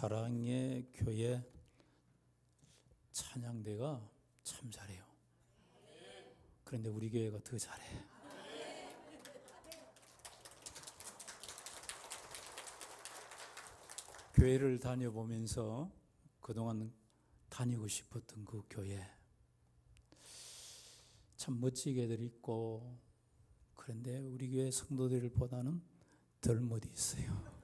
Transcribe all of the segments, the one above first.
사랑의 교회 찬양대가 참 잘해요. 그런데 우리 교회가 더 잘해. 교회를 다녀보면서 그동안 다니고 싶었던 그 교회, 참 멋지게들 있고, 그런데 우리 교회 성도들보다는 덜 멋이 있어요.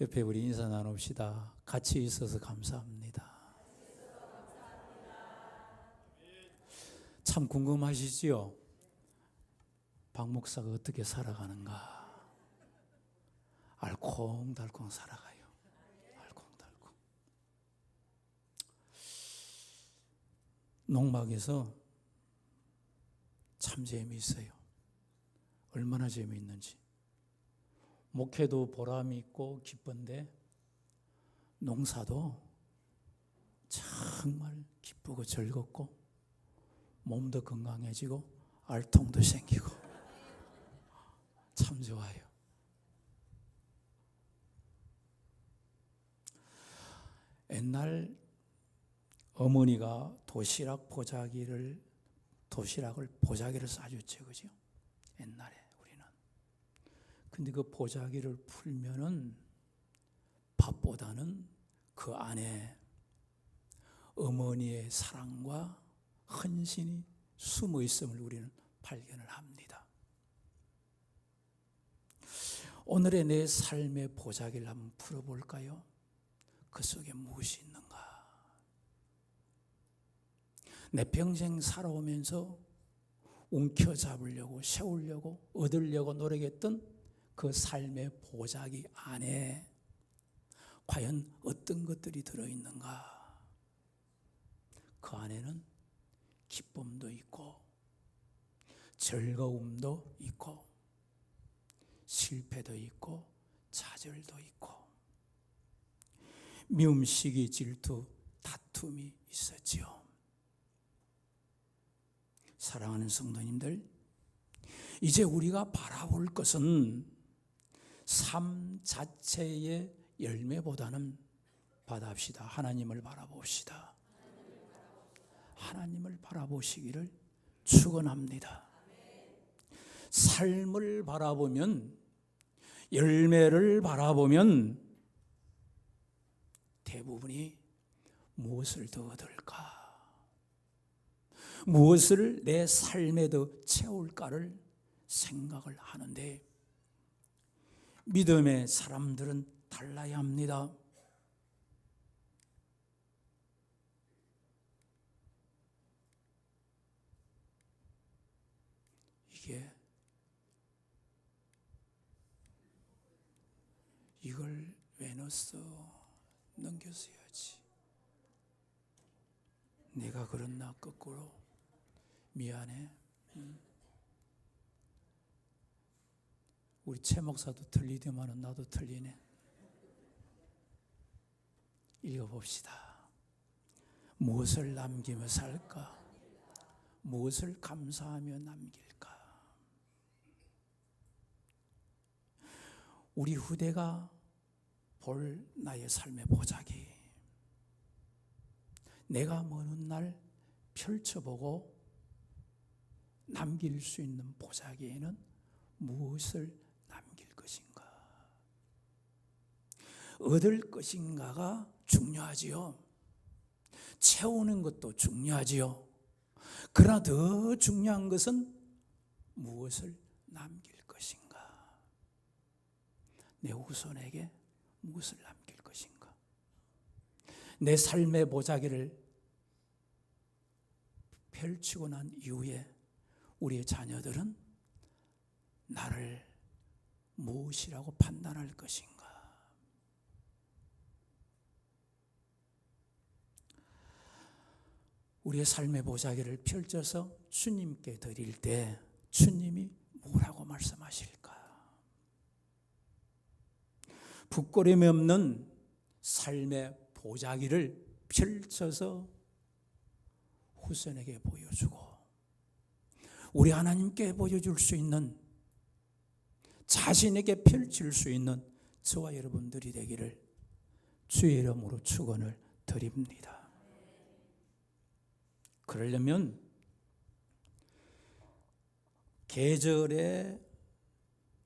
옆에 우리 인사 나눕시다. 같이 있어서 감사합니다. 참 궁금하시지요? 박 목사가 어떻게 살아가는가? 알콩달콩 살아가요. 알콩달콩. 농막에서 참 재미있어요. 얼마나 재미있는지. 목회도 보람이 있고 기쁜데 농사도 정말 기쁘고 즐겁고 몸도 건강해지고 알통도 생기고 참 좋아요. 옛날 어머니가 도시락을 보자기를 싸줬죠, 그죠? 옛날에 우리는. 근데 그 보자기를 풀면은 밥보다는 그 안에 어머니의 사랑과 헌신이 숨어 있음을 우리는 발견을 합니다. 오늘의 내 삶의 보자기를 한번 풀어볼까요? 그 속에 무엇이 있는가? 내 평생 살아오면서 움켜잡으려고 세우려고 얻으려고 노력했던 그 삶의 보자기 안에 과연 어떤 것들이 들어있는가? 그 안에는 기쁨도 있고 즐거움도 있고 실패도 있고 좌절도 있고 미움, 시기, 질투, 다툼이 있었지요. 사랑하는 성도님들, 이제 우리가 바라볼 것은 삶 자체의 열매보다는 받아봅시다. 하나님을 바라봅시다. 하나님을 바라보시기를 축원합니다. 삶을 바라보면, 열매를 바라보면 대부분이 무엇을 더 얻을까? 무엇을 내 삶에 더 채울까를 생각을 하는데, 믿음의 사람들은 달라야 합니다. 이걸 왜 넣었어? 넘겼어야지. 내가 그랬나? 거꾸로. 미안해. 우리 최 목사도 틀리더만은 나도 틀리네. 읽어봅시다. 무엇을 남기며 살까? 무엇을 감사하며 남길까? 우리 후대가 볼 나의 삶의 보자기, 내가 먼 훗날 펼쳐보고 남길 수 있는 보자기에는 무엇을 남길 것인가? 얻을 것인가가 중요하지요. 채우는 것도 중요하지요. 그러나 더 중요한 것은 무엇을 남길 것인가? 내 후손에게 무엇을 남길 것인가? 내 삶의 보자기를 펼치고 난 이후에 우리의 자녀들은 나를 무엇이라고 판단할 것인가? 우리의 삶의 보자기를 펼쳐서 주님께 드릴 때 주님이 뭐라고 말씀하실까? 부끄러움이 없는 삶의 보자기를 펼쳐서 후손에게 보여주고 우리 하나님께 보여줄 수 있는, 자신에게 펼칠 수 있는 저와 여러분들이 되기를 주의 이름으로 축원을 드립니다. 그러려면 계절에,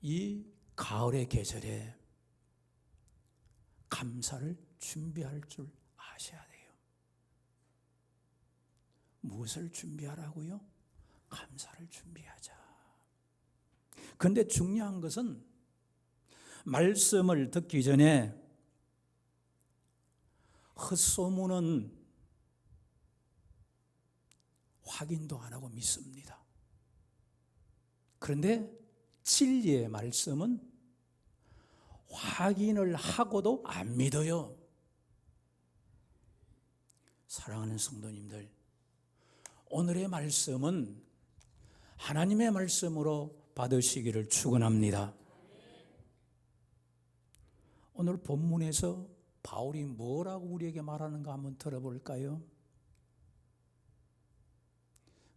이 가을의 계절에 감사를 준비할 줄 아셔야 돼요. 무엇을 준비하라고요? 감사를 준비하자. 그런데 중요한 것은 말씀을 듣기 전에 헛소문은 확인도 안 하고 믿습니다. 그런데 진리의 말씀은 확인을 하고도 안 믿어요. 사랑하는 성도님들, 오늘의 말씀은 하나님의 말씀으로 받으시기를 축원합니다. 오늘 본문에서 바울이 뭐라고 우리에게 말하는가 한번 들어볼까요?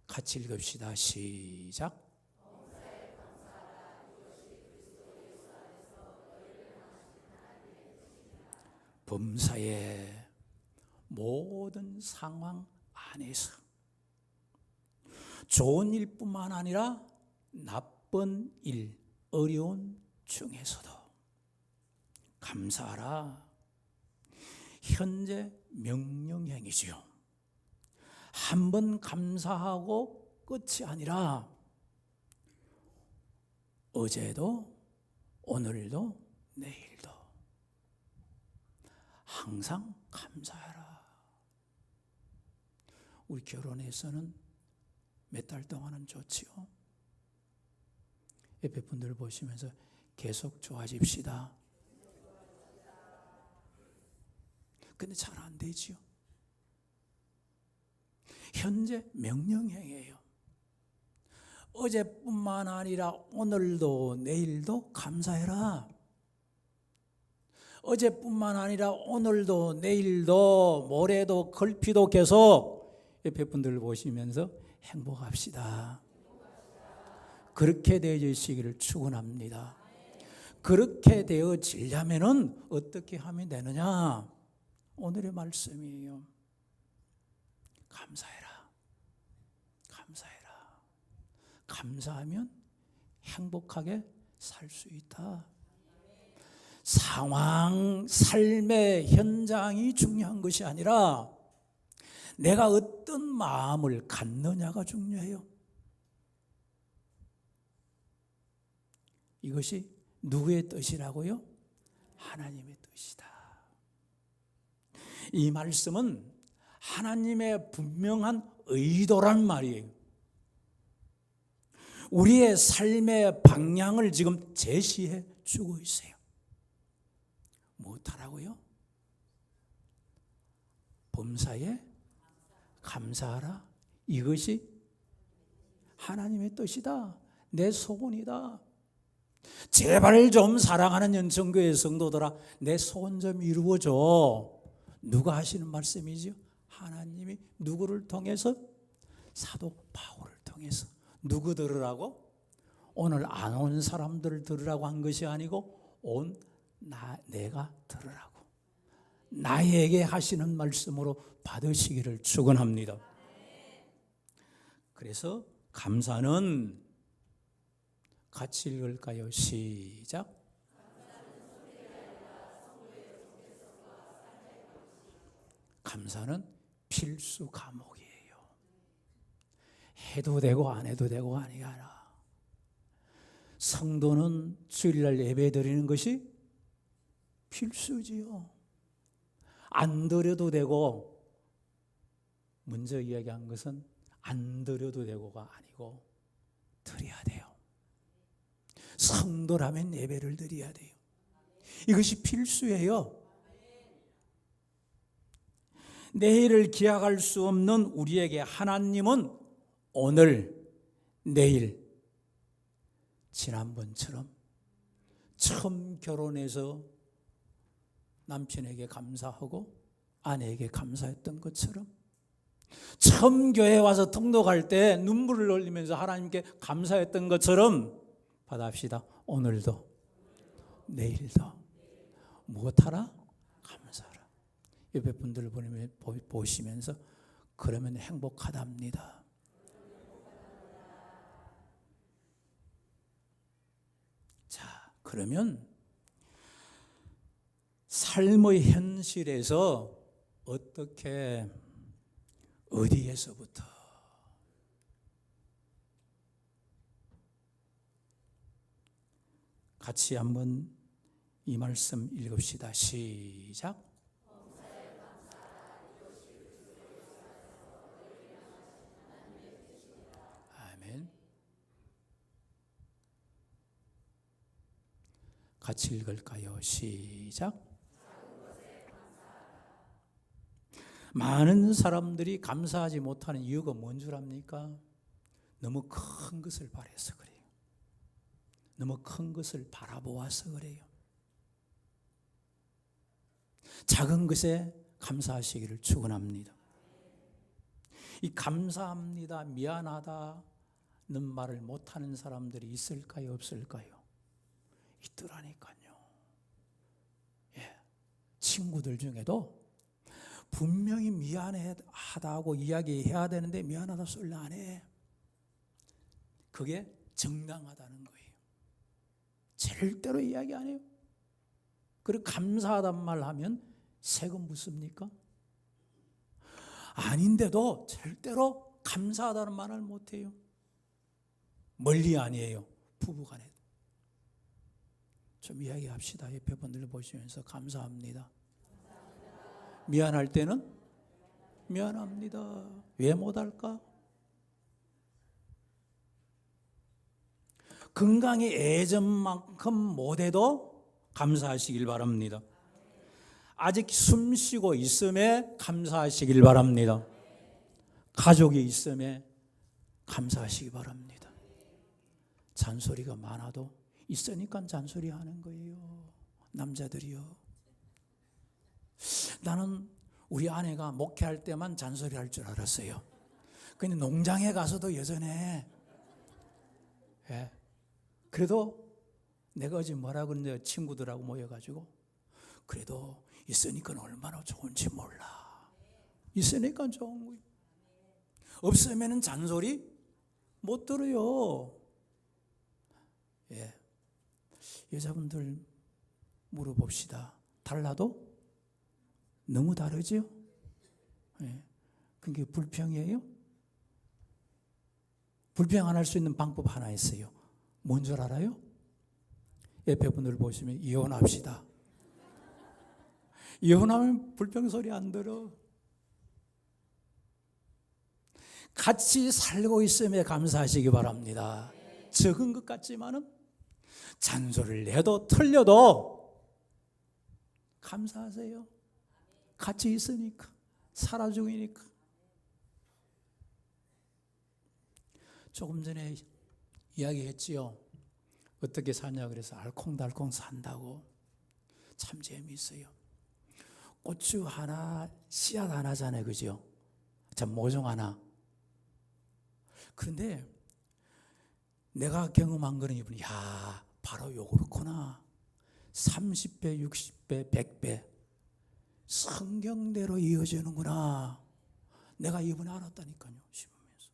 같이 읽읍시다. 시작. 범사의 모든 상황 안에서 좋은 일뿐만 아니라 나쁜 일, 어려운 중에서도 감사하라. 현재 명령행위지요. 한번 감사하고 끝이 아니라 어제도 오늘도 내일도 항상 감사하라. 우리 결혼해서는 몇 달 동안은 좋지요. 옆에 분들 보시면서 계속 좋아집시다. 근데 잘 안 되지요. 현재 명령행위예요. 어제뿐만 아니라 오늘도 내일도 감사해라. 어제뿐만 아니라 오늘도 내일도 모레도 걸피도 계속 옆에 분들을 보시면서 행복합시다. 그렇게 되어지시기를 축원합니다. 그렇게 되어지려면은 어떻게 하면 되느냐? 오늘의 말씀이에요. 감사해라. 감사해라. 감사하면 행복하게 살 수 있다. 상황, 삶의 현장이 중요한 것이 아니라 내가 어떤 마음을 갖느냐가 중요해요. 이것이 누구의 뜻이라고요? 하나님의 뜻이다. 이 말씀은 하나님의 분명한 의도란 말이에요. 우리의 삶의 방향을 지금 제시해 주고 있어요. 무엇하라고요? 범사에 감사하라. 이것이 하나님의 뜻이다. 내 소원이다. 제발 좀 사랑하는 연천교회 성도들아, 내 소원 좀 이루어줘. 누가 하시는 말씀이죠? 하나님이 누구를 통해서? 사도 바울을 통해서. 누구 들으라고? 오늘 안 온 사람들을 들으라고 한 것이 아니고 내가 들으라고. 나에게 하시는 말씀으로 받으시기를 축원합니다. 그래서 감사는 같이 읽을까요? 시작. 감사는 필수 과목이에요. 해도 되고 안 해도 되고 아니라 성도는 주일날 예배 드리는 것이 필수지요. 안 드려도 되고, 먼저 이야기한 것은 안 드려도 되고가 아니고 드려야 돼요. 성도라면 예배를 드려야 돼요. 이것이 필수예요. 내일을 기약할 수 없는 우리에게 하나님은 오늘, 내일, 지난번처럼 처음 결혼해서 남편에게 감사하고 아내에게 감사했던 것처럼, 처음 교회 와서 등록할 때 눈물을 흘리면서 하나님께 감사했던 것처럼 받아합시다. 오늘도 내일도 무엇하라? 감사하라. 옆에 분들을 보시면서 그러면 행복하답니다. 자, 그러면 삶의 현실에서 어떻게 어디에서부터 같이 한번 이 말씀 읽읍시다. 시작. 아멘. 같이 읽을까요? 시작. 많은 사람들이 감사하지 못하는 이유가 뭔 줄 압니까? 너무 큰 것을 바라서 그래요. 너무 큰 것을 바라보아서 그래요. 작은 것에 감사하시기를 축원합니다. 이 감사합니다, 미안하다는 말을 못하는 사람들이 있을까요, 없을까요? 있더라니까요. 예, 친구들 중에도 분명히 미안하다고 이야기해야 되는데 미안하다 소리를 안 해. 그게 정당하다는 거예요. 절대로 이야기 안 해요. 그리고 감사하단 말 하면 세금 묻습니까? 아닌데도 절대로 감사하다는 말을 못 해요. 멀리 아니에요. 부부간에. 좀 이야기합시다. 옆에 분들 보시면서 감사합니다. 미안할 때는 미안합니다. 왜 못할까? 건강이 예전만큼 못해도 감사하시길 바랍니다. 아직 숨쉬고 있음에 감사하시길 바랍니다. 가족이 있음에 감사하시기 바랍니다. 잔소리가 많아도 있으니까 잔소리 하는 거예요. 남자들이요. 나는 우리 아내가 목회할 때만 잔소리 할 줄 알았어요. 근데 농장에 가서도 여전해. 예. 그래도 내가 어제 뭐라 그랬는데 친구들하고 모여가지고 그래도 있으니까 얼마나 좋은지 몰라. 있으니까 좋은 거예요. 없으면 잔소리 못 들어요. 예. 여자분들 물어봅시다. 달라도 너무 다르죠? 예. 그게 불평이에요? 불평 안 할 수 있는 방법 하나 있어요. 뭔 줄 알아요? 옆에 분들 보시면 이혼합시다. 이혼하면 불평 소리 안 들어. 같이 살고 있음에 감사하시기 바랍니다. 적은 것 같지만은 잔소리를 해도 틀려도 감사하세요. 같이 있으니까, 살아주니까. 조금 전에 이야기했지요. 어떻게 사냐 그래서 알콩달콩 산다고. 참 재미있어요. 고추 하나, 씨앗 하나잖아요. 그죠? 참 모종 하나. 그런데 내가 경험한 거는 이분이 야, 바로 요렇구나. 30배, 60배, 100배 성경대로 이어지는구나. 내가 이번에 알았다니까요. 심으면서.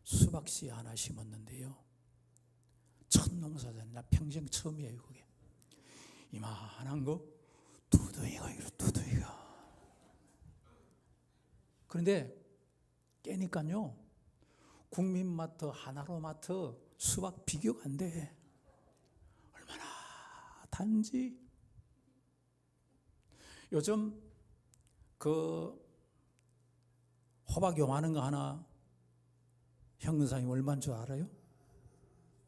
수박씨 하나 심었는데요. 첫 농사잖아요. 나 평생 처음이에요. 그게. 이만한 거 두둥이가 이거 두둥이가. 그런데 깨니까요. 국민마트, 하나로마트 수박 비교가 안 돼. 얼마나 단지. 요즘 그 호박 요만한 거 하나 형사님 얼마인 줄 알아요?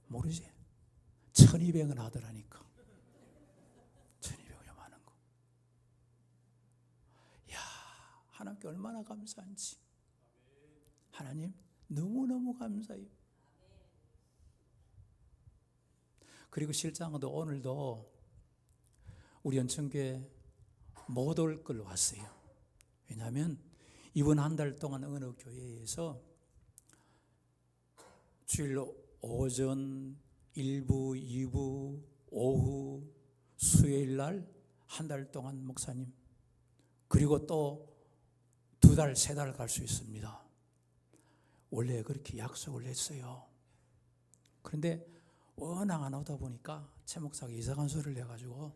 모르지? 1200원 하더라니까. 1200원 요만한 거. 야, 하나님께 얼마나 감사한지. 하나님 너무너무 감사해요. 그리고 실장도 오늘도 우리 연천교회 못 올 걸 왔어요. 왜냐하면 이번 한 달 동안 어느 교회에서 주일로 오전, 일부, 2부, 오후 수요일 날 한 달 동안 목사님, 그리고 또 2달, 3달 갈 수 있습니다. 원래 그렇게 약속을 했어요. 그런데 워낙 안 오다 보니까 최 목사가 이상한 소리를 해가지고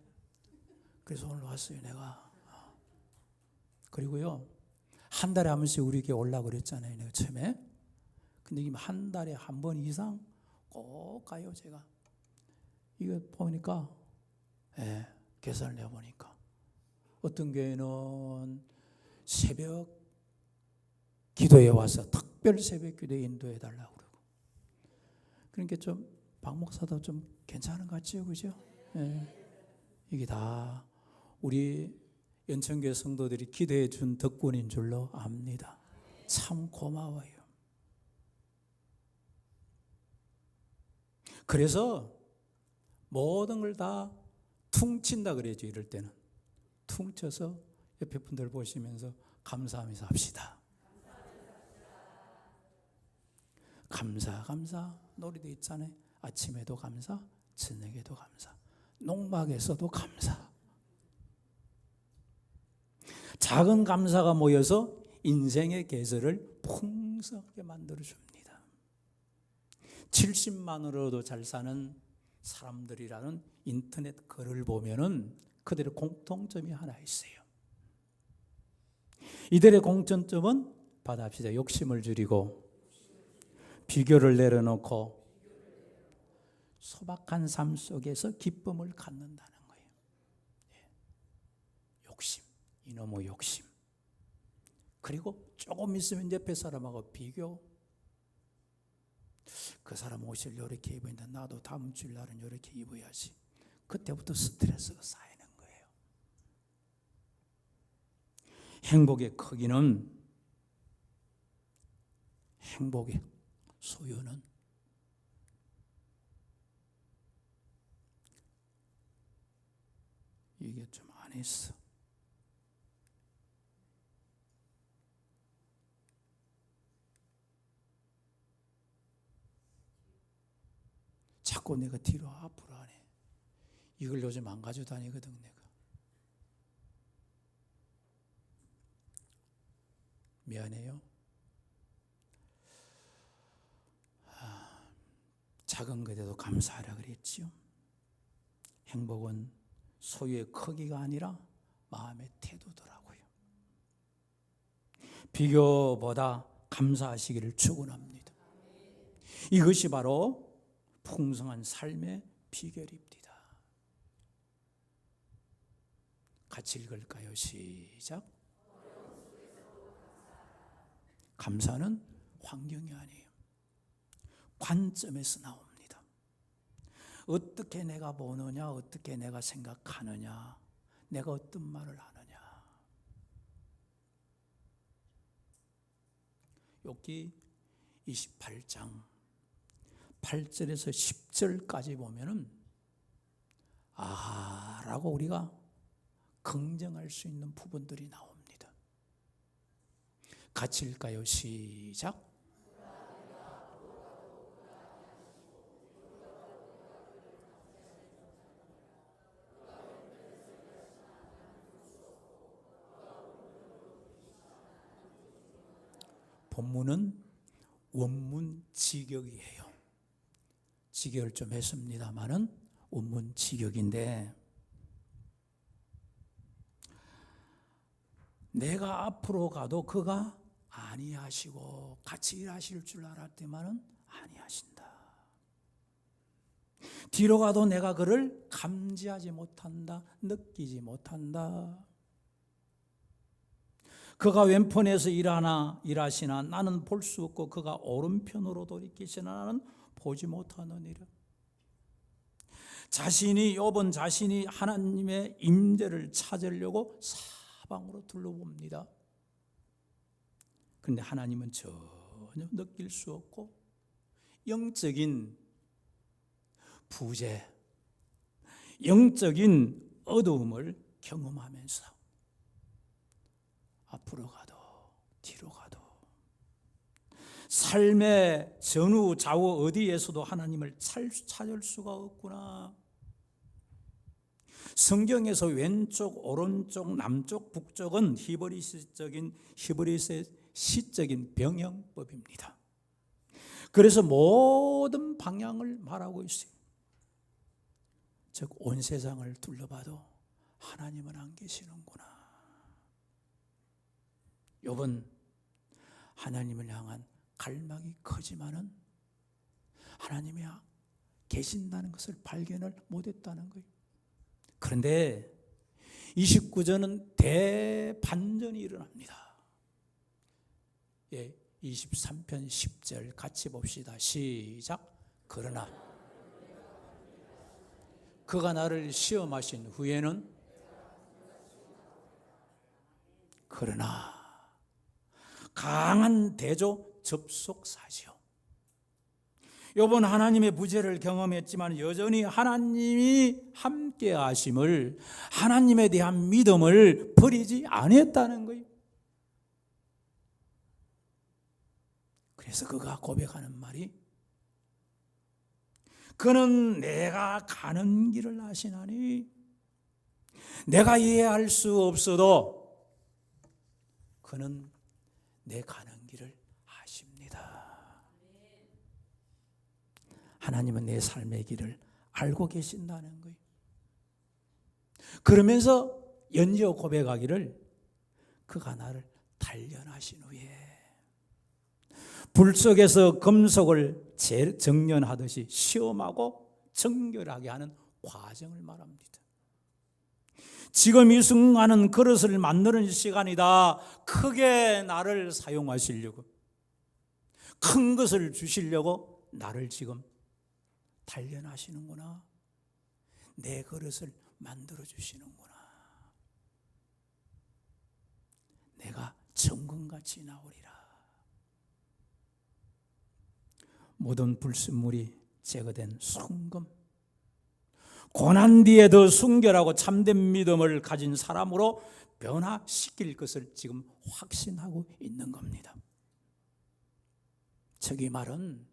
그래서 오늘 왔어요 내가. 그리고요 한 달에 한 번씩 우리 교회 올라고 그랬잖아요 내가 처음에. 근데 지금 한 달에 한 번 이상 꼭 가요 제가. 이거 보니까 계산을 해보니까 어떤 교회는 새벽 기도에 와서 특별 새벽 기도에 인도해 달라고 그러고. 그러니까 좀 박 목사도 좀 괜찮은 것 같죠, 그죠? 이게 다 우리 연천교회 성도들이 기도해 준 덕분인 줄로 압니다. 참 고마워요. 그래서 모든 걸 다 퉁친다 그래야죠. 이럴 때는 퉁쳐서 옆에 분들 보시면서 감사하면서 합시다. 감사 노래도 있잖아요. 아침에도 감사, 저녁에도 감사, 농막에서도 감사. 작은 감사가 모여서 인생의 계절을 풍성하게 만들어줍니다. 70만으로도 잘 사는 사람들이라는 인터넷 글을 보면은 그들의 공통점이 하나 있어요. 이들의 공통점은 받아합시다. 욕심을 줄이고 비교를 내려놓고 소박한 삶 속에서 기쁨을 갖는다는 거예요. 욕심, 이놈의 욕심. 그리고 조금 있으면 옆에 사람하고 비교. 그 사람 옷을 이렇게 입었는데 나도 다음 주 날은 이렇게 입어야지. 그때부터 스트레스가 쌓이는 거예요. 행복의 크기는, 행복의 소유는 이게 좀 안 했어. 자꾸 내가 뒤로 앞으로 하네. 이걸 요즘 안 가지고 다니거든 내가. 미안해요. 작은 것에도 감사하라 그랬지요. 행복은 소유의 크기가 아니라 마음의 태도더라고요. 비교보다 감사하시기를 축원합니다. 이것이 바로 풍성한 삶의 비결입니다. 같이 읽을까요? 시작. 감사는 환경이 아니에요. 관점에서 나옵니다. 어떻게 내가 보느냐, 어떻게 내가 생각하느냐, 내가 어떤 말을 하느냐. 욥기 28장 8절에서 10절까지 보면은 라고 우리가 긍정할 수 있는 부분들이 나옵니다. 같이 읽까요? 시작. 본문은 원문 직역이에요. 직역을 좀 했습니다만은 원문 직역인데, 내가 앞으로 가도 그가 아니하시고 같이 일하실 줄 알았더니만은 아니하신다. 뒤로 가도 내가 그를 감지하지 못한다, 느끼지 못한다. 그가 왼편에서 일하시나 나는 볼 수 없고 그가 오른편으로 돌이키시나 나는 보지 못하느니라. 욥은 자신이 하나님의 임재를 찾으려고 사방으로 둘러봅니다. 그런데 하나님은 전혀 느낄 수 없고 영적인 부재, 영적인 어두움을 경험하면서 앞으로 가도 뒤로 가도 삶의 전후 좌우 어디에서도 하나님을 찾을 수가 없구나. 성경에서 왼쪽, 오른쪽, 남쪽, 북쪽은 히브리스의 시적인 병형법입니다. 그래서 모든 방향을 말하고 있어요. 즉 온 세상을 둘러봐도 하나님은 안 계시는구나. 욥은 하나님을 향한 갈망이 크지만은 하나님이 계신다는 것을 발견을 못했다는 거예요. 그런데 29절은 대반전이 일어납니다. 23편 10절 같이 봅시다. 시작. 그러나 그가 나를 시험하신 후에는 그러나 강한 대조 접속사지요. 욥은 하나님의 부재를 경험했지만 여전히 하나님이 함께 하심을, 하나님에 대한 믿음을 버리지 않았다는 거예요. 그래서 그가 고백하는 말이 그는 내가 가는 길을 아시나니 내가 이해할 수 없어도 그는 내 가는 길을 아십니다. 하나님은 내 삶의 길을 알고 계신다는 거예요. 그러면서 연이어 고백하기를 그가 나를 단련하신 후에 불 속에서 금속을 정련하듯이 시험하고 정결하게 하는 과정을 말합니다. 지금 이 순간은 그릇을 만드는 시간이다. 크게 나를 사용하시려고, 큰 것을 주시려고 나를 지금 단련하시는구나. 내 그릇을 만들어 주시는구나. 내가 정금같이 나오리라. 모든 불순물이 제거된 순금, 고난 뒤에 더 순결하고 참된 믿음을 가진 사람으로 변화시킬 것을 지금 확신하고 있는 겁니다. 저기 말은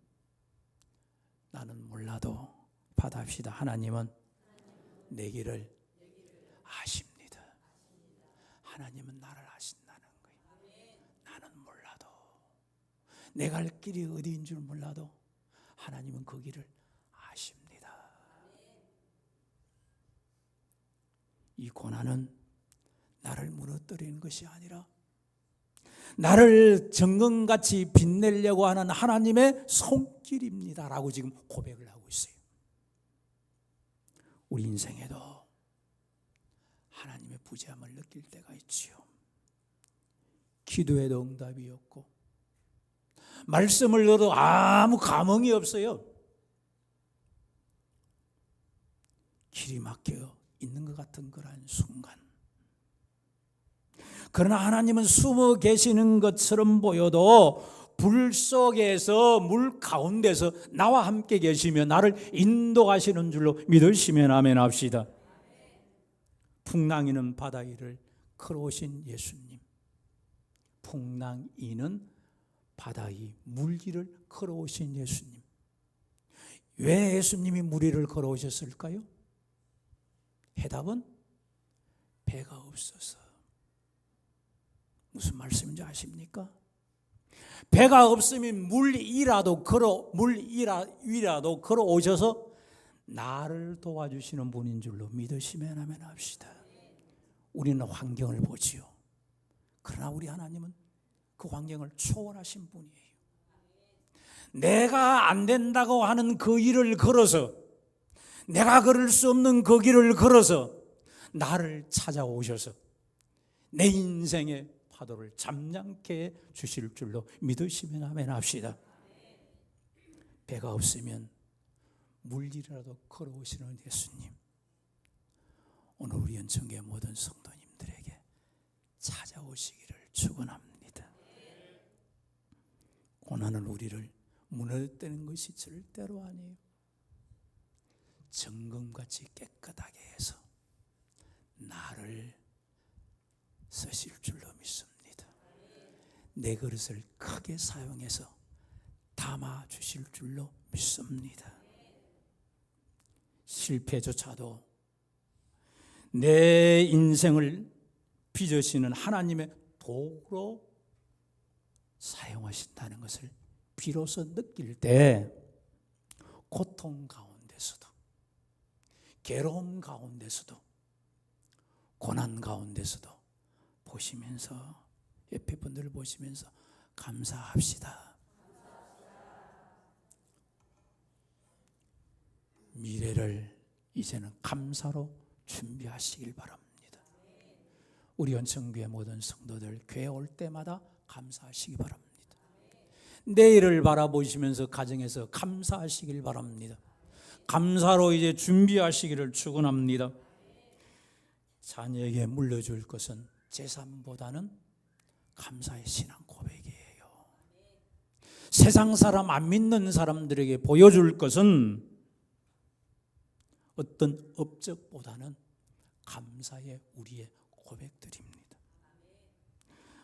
나는 몰라도 받아합시다. 하나님은 내 길을 아십니다. 하나님은 나를 아신다는 거예요. 나는 몰라도, 내 갈 길이 어디인 줄 몰라도 하나님은 그 길을 아십니다. 이 고난은 나를 무너뜨리는 것이 아니라 나를 정금같이 빛내려고 하는 하나님의 손길입니다라고 지금 고백을 하고 있어요. 우리 인생에도 하나님의 부재함을 느낄 때가 있지요. 기도에도 응답이 없고 말씀을 들어도 아무 감흥이 없어요. 길이 막혀 있는 것 같은 그러한 순간, 그러나 하나님은 숨어 계시는 것처럼 보여도 불 속에서, 물 가운데서 나와 함께 계시며 나를 인도하시는 줄로 믿으시면 아멘 합시다. 풍랑이는 바다 위를 걸어오신 예수님, 풍랑이는 바다 위 물 위를 걸어오신 예수님. 왜 예수님이 물 위를 걸어오셨을까요? 해답은 배가 없어서. 무슨 말씀인지 아십니까? 배가 없으면 물 위라도 걸어오셔서 나를 도와주시는 분인 줄로 믿으시면 아멘 합시다. 우리는 환경을 보지요. 그러나 우리 하나님은 그 환경을 초월하신 분이에요. 내가 안 된다고 하는 그 일을 걸어서, 내가 걸을 수 없는 그 길을 걸어서 나를 찾아오셔서 내 인생의 파도를 잠잠케 주실 줄로 믿으시면 아멘 합시다. 배가 없으면 물이라도 걸어오시는 예수님, 오늘 우리 연천교회 모든 성도님들에게 찾아오시기를 축원합니다. 고난은 우리를 무너뜨리는 것이 절대로 아니에요. 정금같이 깨끗하게 해서 나를 쓰실 줄로 믿습니다. 내 그릇을 크게 사용해서 담아 주실 줄로 믿습니다. 실패조차도 내 인생을 빚으시는 하나님의 도구로 사용하신다는 것을 비로소 느낄 때 고통 가운데서도, 괴로움 가운데서도, 고난 가운데서도 보시면서, 옆에 분들을 보시면서 감사합시다. 미래를 이제는 감사로 준비하시길 바랍니다. 우리 연천교회 모든 성도들 교회 올 때마다 감사하시기 바랍니다. 내일을 바라보시면서 가정에서 감사하시길 바랍니다. 감사로 이제 준비하시기를 축원합니다. 자녀에게 물려줄 것은 재산보다는 감사의 신앙 고백이에요. 세상 사람, 안 믿는 사람들에게 보여줄 것은 어떤 업적보다는 감사의 우리의 고백들입니다.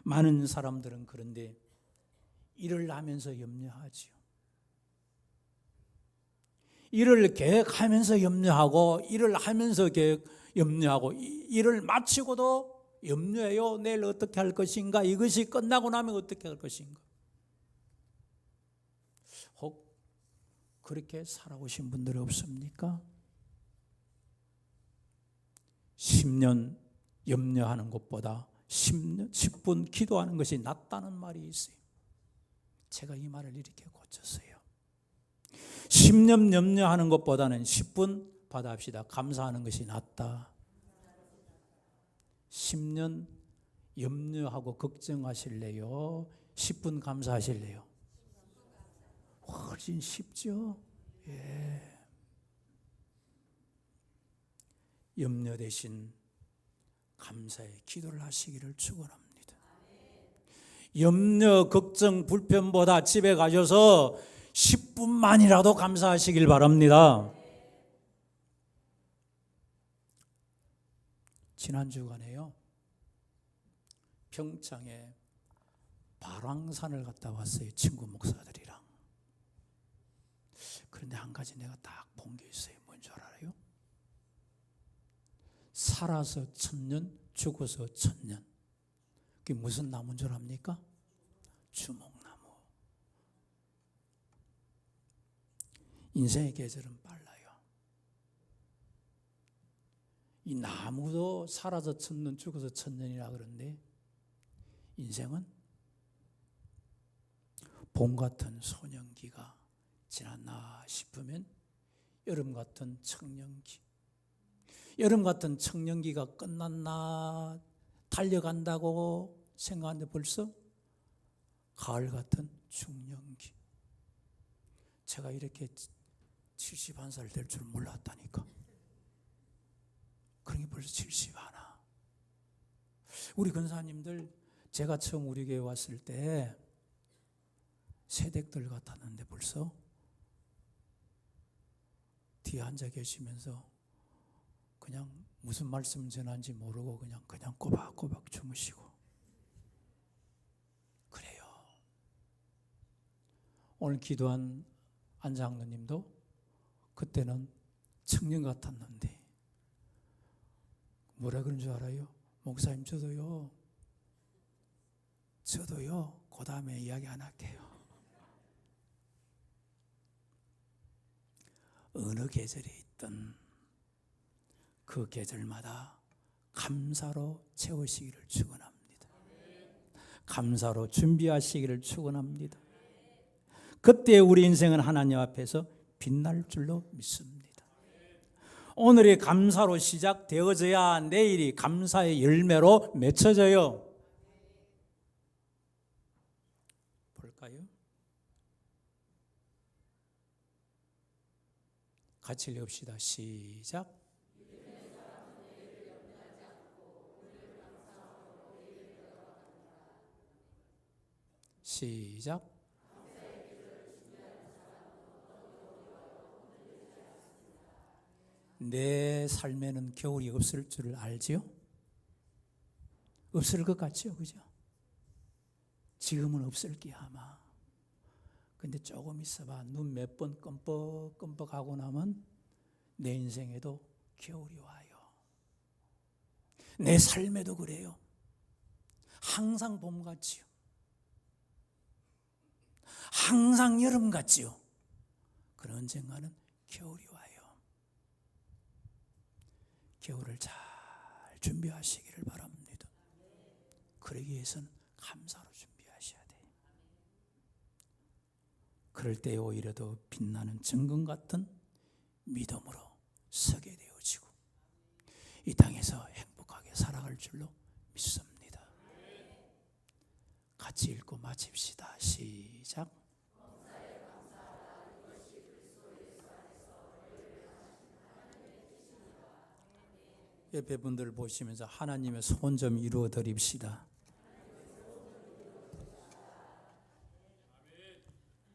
많은 사람들은 그런데 일을 하면서 염려하지요. 일을 계획하면서 염려하고, 일을 하면서 염려하고, 일을 마치고도 염려해요. 내일 어떻게 할 것인가, 이것이 끝나고 나면 어떻게 할 것인가. 혹 그렇게 살아오신 분들 없습니까? 10년 염려하는 것보다 10분 기도하는 것이 낫다는 말이 있어요. 제가 이 말을 이렇게 고쳤어요. 10년 염려하는 것보다는 10분 받아합시다. 감사하는 것이 낫다. 10년 염려하고 걱정하실래요? 10분 감사하실래요? 훨씬 쉽죠? 예. 염려 대신 감사의 기도를 하시기를 축원합니다. 염려, 걱정, 불편보다 집에 가셔서 10분만이라도 감사하시길 바랍니다. 지난 주간에요, 평창에 발왕산을 갔다 왔어요. 친구 목사들이랑. 그런데 한 가지 내가 딱 본 게 있어요. 뭔지 알아요? 살아서 1000년, 죽어서 1000년. 그게 무슨 나무인 줄 압니까? 주목나무. 인생의 계절은 빨라요. 이 나무도 살아서 1000년, 죽어서 1000년이라 그러는데, 인생은 봄 같은 소년기가 지났나 싶으면 여름 같은 청년기, 여름 같은 청년기가 끝났나 달려간다고 생각하는데 벌써 가을 같은 중년기. 제가 이렇게 71살 될 줄 몰랐다니까. 그런 게 벌써 71. 우리 권사님들, 제가 처음 우리 교회 왔을 때 새댁들 같았는데 벌써 뒤에 앉아 계시면서 그냥 무슨 말씀 전하는지 모르고 그냥 꼬박꼬박 주무시고 그래요. 오늘 기도한 안장로님도 그때는 청년 같았는데 뭐라 그런 줄 알아요? 목사님, 저도요 그 다음에 이야기 안 할게요. 어느 계절에 있든 그 계절마다 감사로 채우시기를 축원합니다. 감사로 준비하시기를 축원합니다. 그때 우리 인생은 하나님 앞에서 빛날 줄로 믿습니다. 오늘이 감사로 시작되어져야 내일이 감사의 열매로 맺혀져요. 볼까요? 같이 읽읍시다. 시작. 시작. 내 삶에는 겨울이 없을 줄 알지요? 없을 것 같죠? 그죠? 지금은 없을게 아마. 근데 조금 있어봐. 눈 몇 번 끔뻑끔뻑 하고 나면 내 인생에도 겨울이 와요. 내 삶에도 그래요. 항상 봄 같지요. 항상 여름 같지요. 그런 언젠가는 겨울이 와요. 겨울을 잘 준비하시기를 바랍니다. 그러기 위해서는 감사로 준비하셔야 돼요. 그럴 때 오히려 더 빛나는 정금 같은 믿음으로 서게 되어지고 이 땅에서 행복하게 살아갈 줄로 믿습니다. 같이 읽고 마칩시다. 시작. 옆에 분들 보시면서 하나님의 소원 좀 이루어 드립시다.